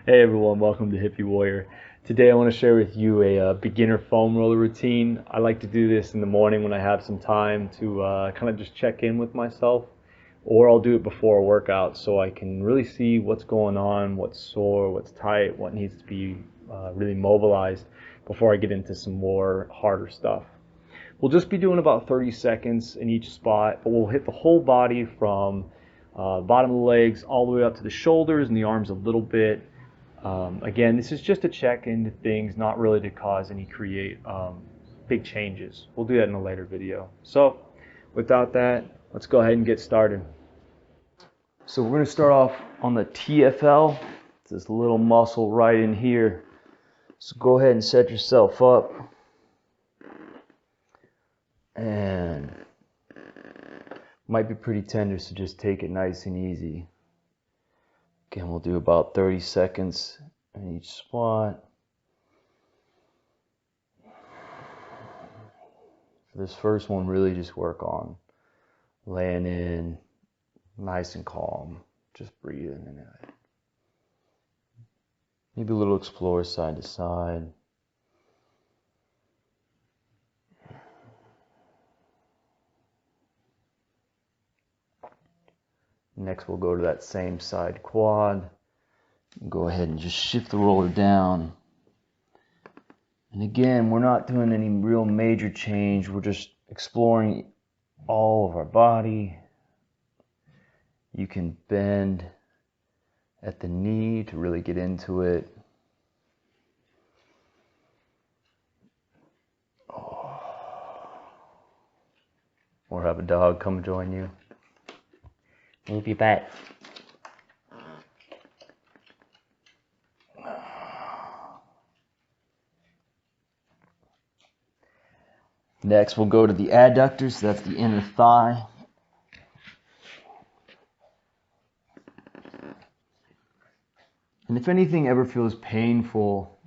Hey everyone, welcome to Hippie Warrior. Today I want to share with you a beginner foam roller routine. I like to do this in the morning when I have some time to kind of just check in with myself, or I'll do it before a workout so I can really see what's going on, what's sore, what's tight, what needs to be really mobilized before I get into some more harder stuff. We'll just be doing about 30 seconds in each spot, but we'll hit the whole body from bottom of the legs all the way up to the shoulders and the arms a little bit. Again, this is just to check into things, not really to cause any big changes. We'll do that in a later video. So without that, let's go ahead and get started. So we're going to start off on the TFL. It's this little muscle right in here. So go ahead and set yourself up. And might be pretty tender, so just take it nice and easy. Again, we'll do about 30 seconds in each spot. For this first one, really just work on laying in nice and calm, just breathing in it. Maybe a little explore side to side. Next, we'll go to that same side quad. Go ahead and just shift the roller down. And again, we're not doing any real major change. We're just exploring all of our body. You can bend at the knee to really get into it. Or have a dog come join you. Move your butt. Next, we'll go to the adductors. That's the inner thigh. And if anything ever feels painful,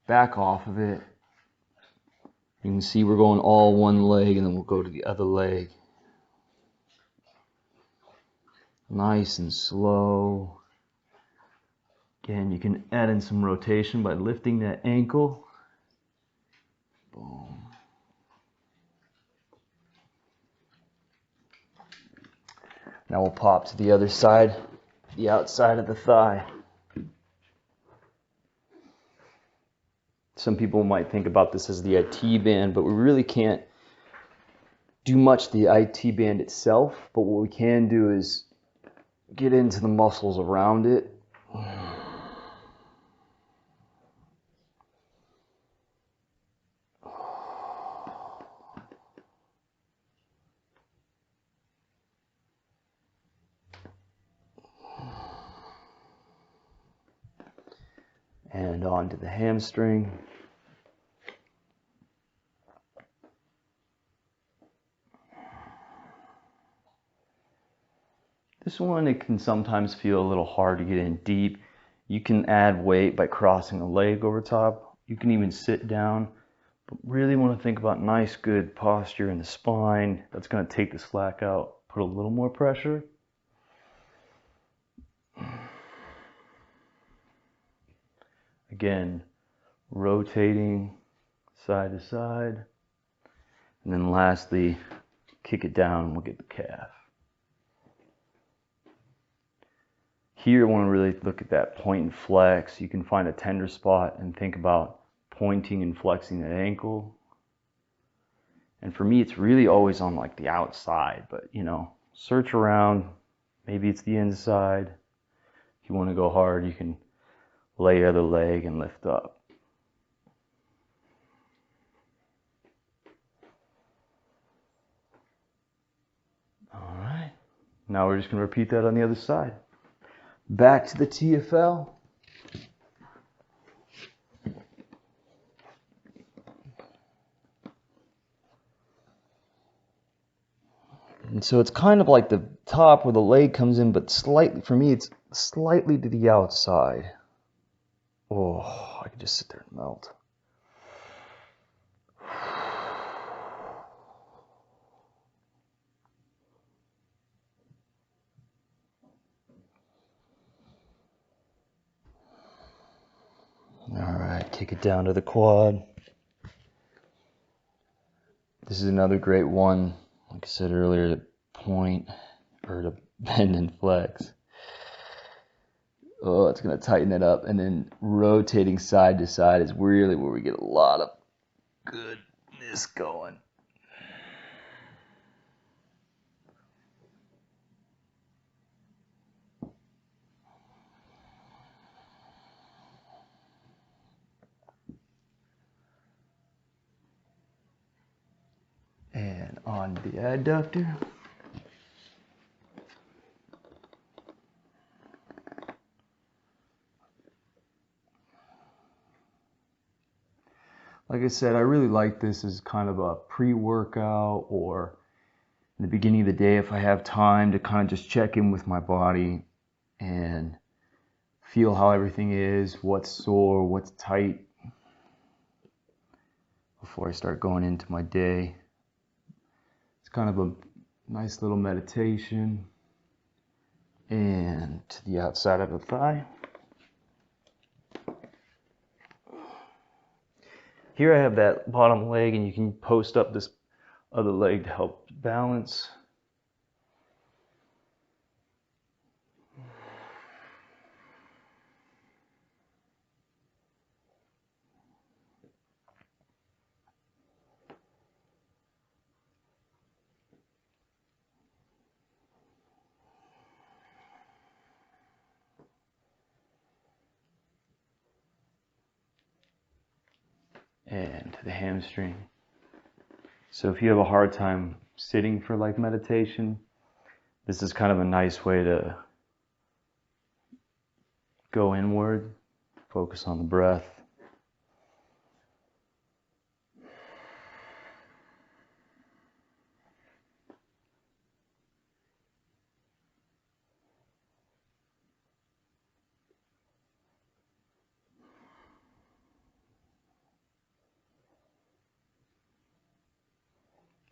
back off of it. You can see we're going all one leg, and then we'll go to the other leg. Nice and slow. Again, you can add in some rotation by lifting that ankle. Boom. Now we'll pop to the other side, the outside of the thigh. Some people might think about this as the IT band, but we really can't do much to the IT band itself. But what we can do is get into the muscles around it. And onto the hamstring. This one, it can sometimes feel a little hard to get in deep. You can add weight by crossing a leg over top. You can even sit down, but really want to think about nice, good posture in the spine. That's going to take the slack out, put a little more pressure. Again, rotating side to side. And then lastly, kick it down and we'll get the calf. Here, I want to really look at that point and flex. You can find a tender spot and think about pointing and flexing that ankle. And for me, it's really always on like the outside, but you know, search around. Maybe it's the inside. If you want to go hard, you can lay your other leg and lift up. All right. Now we're just going to repeat that on the other side. Back to the TFL. And so it's kind of like the top where the leg comes in, but slightly, for me, it's slightly to the outside. Oh, I could just sit there and melt. Take it down to the quad. This is another great one, like I said earlier, to point or to bend and flex. Oh, it's going to tighten it up. And then rotating side to side is really where we get a lot of goodness going. And on the adductor. Like I said, I really like this as kind of a pre-workout or in the beginning of the day if I have time to kind of just check in with my body and feel how everything is, what's sore, what's tight before I start going into my day. It's kind of a nice little meditation. And to the outside of the thigh. Here I have that bottom leg, and you can post up this other leg to help balance. And to the hamstring. So if you have a hard time sitting for like meditation, this is kind of a nice way to go inward, focus on the breath.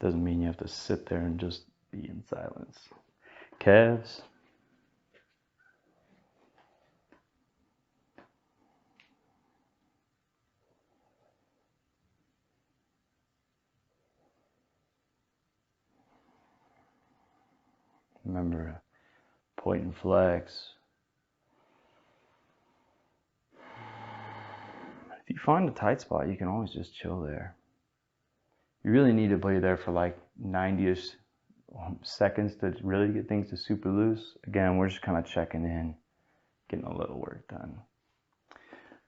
Doesn't mean you have to sit there and just be in silence. Calves. Remember, point and flex. If you find a tight spot, you can always just chill there. You really need to be there for like 90-ish seconds to really get things to super loose. Again, we're just kind of checking in, getting a little work done.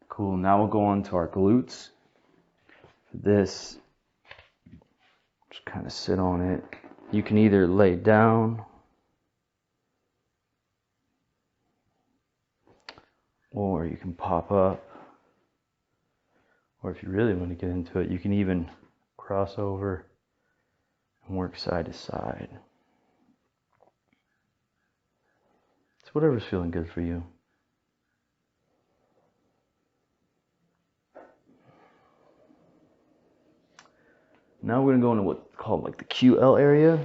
Cool, now we'll go on to our glutes. For this, just kind of sit on it. You can either lay down or you can pop up. Or if you really want to get into it, you can even cross over and work side to side. It's whatever's feeling good for you. Now we're going to go into what's called like the QL area.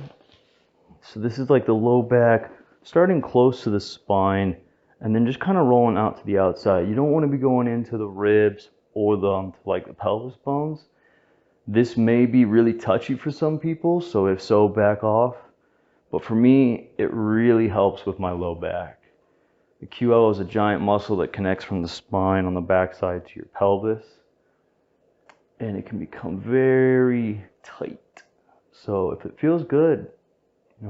So this is like the low back, starting close to the spine, and then just kind of rolling out to the outside. You don't want to be going into the ribs or like the pelvis bones. This may be really touchy for some people, so if so, back off. But for me, it really helps with my low back. The QL is a giant muscle that connects from the spine on the backside to your pelvis. And it can become very tight. So if it feels good,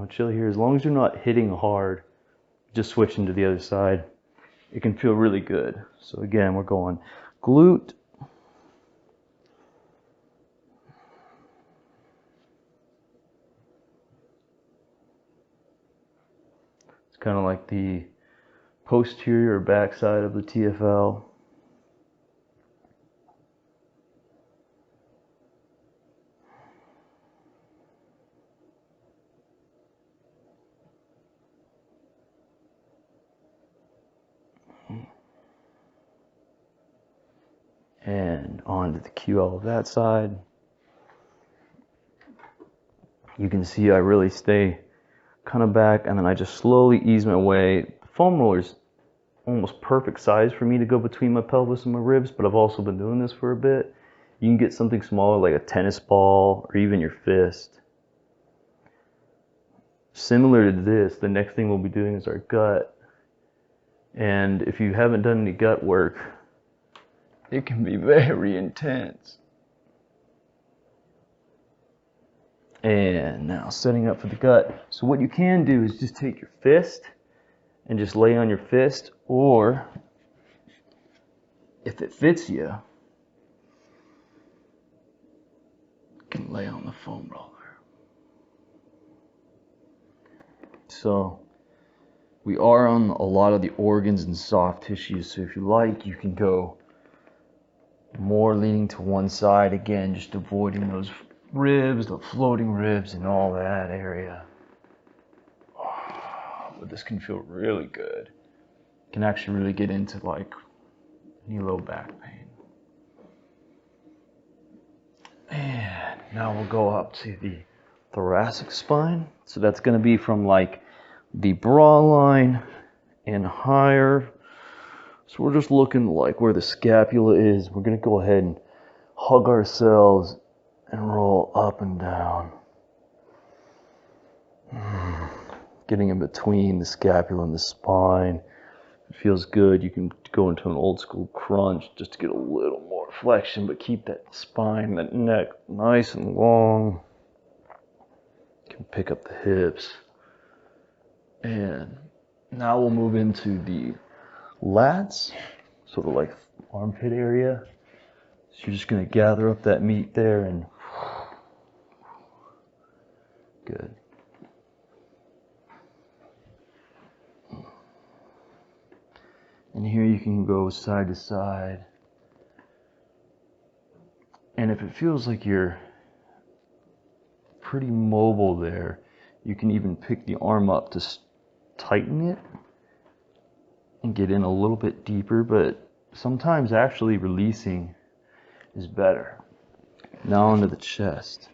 chill here. As long as you're not hitting hard, just switching to the other side, it can feel really good. So again, we're going glute. It's kind of like the posterior or backside of the TFL. And onto the QL of that side. You can see I really stay kind of back, and then I just slowly ease my way. Foam rollers almost perfect size for me to go between my pelvis and my ribs, but I've also been doing this for a bit. You can get something smaller like a tennis ball or even your fist. Similar to this, the next thing we'll be doing is our gut. And if you haven't done any gut work, it can be very intense. And now setting up for the gut. So what you can do is just take your fist and just lay on your fist, or if it fits you, you can lay on the foam roller. So we are on a lot of the organs and soft tissues, so if you like, you can go more leaning to one side, again, just avoiding those ribs, the floating ribs and all that area. But this can feel really good. Can actually really get into like any low back pain. And now we'll go up to the thoracic spine. So that's going to be from like the bra line and higher. So we're just looking like where the scapula is. We're going to go ahead and hug ourselves and roll up and down. Getting in between the scapula and the spine. It feels good. You can go into an old school crunch just to get a little more flexion, but keep that spine, that neck nice and long. You can pick up the hips. And now we'll move into the lats, sort of like armpit area. So you're just going to gather up that meat there and good. And here you can go side to side. And if it feels like you're pretty mobile there, you can even pick the arm up to tighten it and get in a little bit deeper, but sometimes actually releasing is better. Now onto the chest.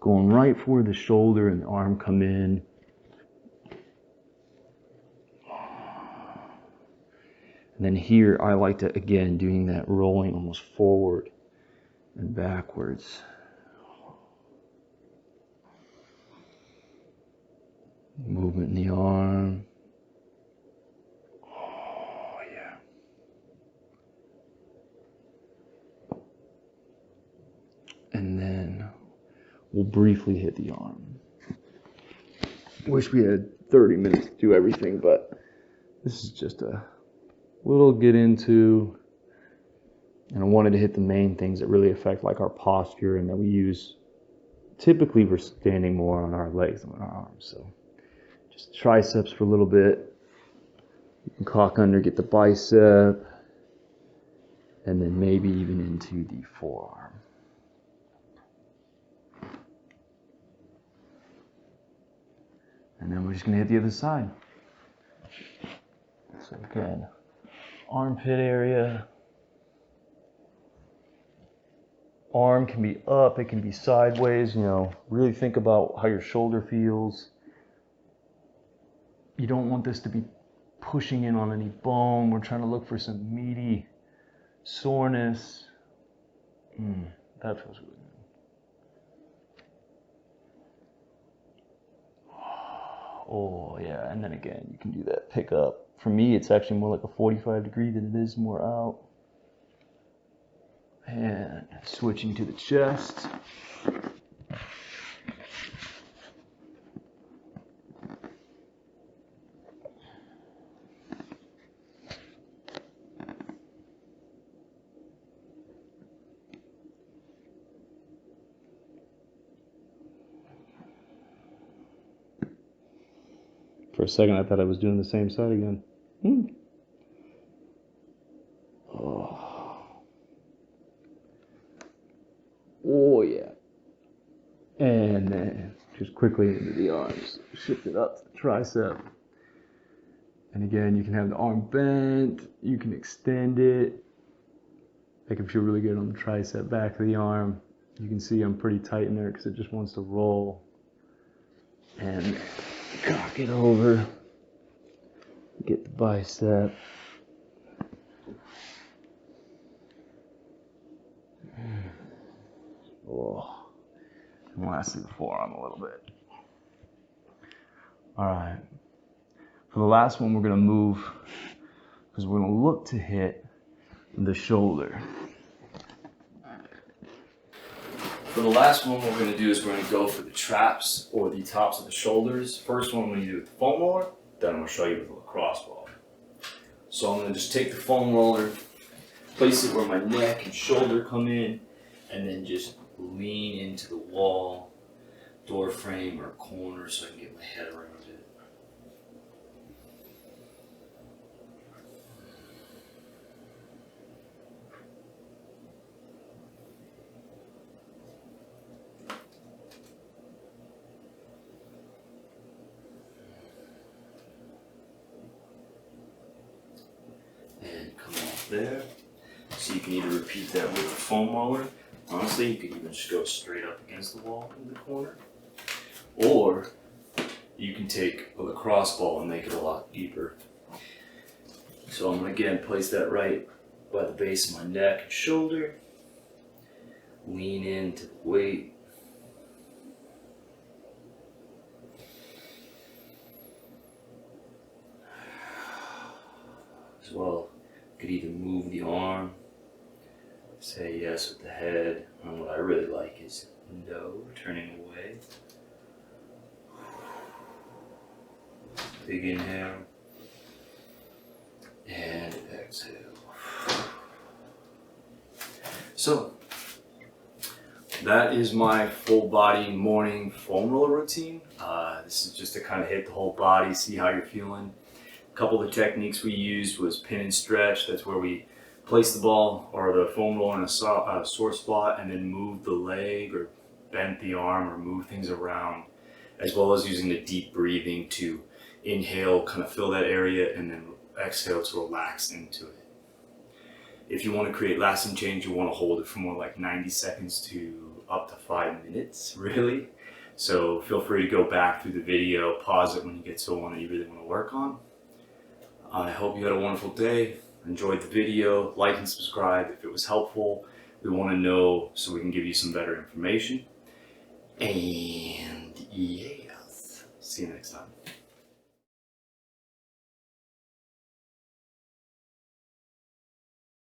Going right for the shoulder and the arm come in. And then here I like to, again, doing that rolling almost forward and backwards. Movement in the arm. Oh, yeah. And then we'll briefly hit the arm. Wish we had 30 minutes to do everything, but this is just a little get into, and I wanted to hit the main things that really affect like our posture and that we use. Typically we're standing more on our legs than on our arms, so just triceps for a little bit. You can cock under, get the bicep, and then maybe even into the forearm. And then we're just going to hit the other side. So again, armpit area. Arm can be up, it can be sideways, you know, really think about how your shoulder feels. You don't want this to be pushing in on any bone. We're trying to look for some meaty soreness. That feels really good. Oh yeah, and then again, you can do that pick up. For me, it's actually more like a 45 degree than it is more out. And switching to the chest. For a second, I thought I was doing the same side again. Oh yeah. And then just quickly into the arms. Shift it up to the tricep. And again, you can have the arm bent. You can extend it. That can feel really good on the tricep, back of the arm. You can see I'm pretty tight in there because it just wants to roll. And cock it over. Get the bicep. And lastly, the forearm a little bit. All right. For the last one, we're gonna move because we're gonna look to hit the shoulder. For the last one, what we're gonna do is we're gonna go for the traps or the tops of the shoulders. First one, we're gonna do with the foam roller. Then I'm gonna show you with the lacrosse ball. So I'm gonna just take the foam roller, place it where my neck and shoulder come in, and then just lean into the wall, door frame, or corner so I can get my head around it. And come off there. So you can either repeat that with the foam roller. Honestly, you could even just go straight up against the wall in the corner. Or you can take a lacrosse ball and make it a lot deeper. So I'm going to again place that right by the base of my neck and shoulder. Lean into the weight. As well, you could even move the arm. Say yes with the head. And what I really like is no, turning away. Big inhale. And exhale. So, that is my full body morning foam roller routine. This is just to kind of hit the whole body, see how you're feeling. A couple of the techniques we used was pin and stretch. That's where we place the ball or the foam roller in a sore spot and then move the leg or bend the arm or move things around, as well as using the deep breathing to inhale, kind of fill that area, and then exhale to relax into it. If you want to create lasting change, you want to hold it for more like 90 seconds to up to 5 minutes, really. So feel free to go back through the video, pause it when you get to one that you really want to work on. I hope you had a wonderful day. Enjoyed the video, like and subscribe if it was helpful. We want to know so we can give you some better information. And yes, see you next time.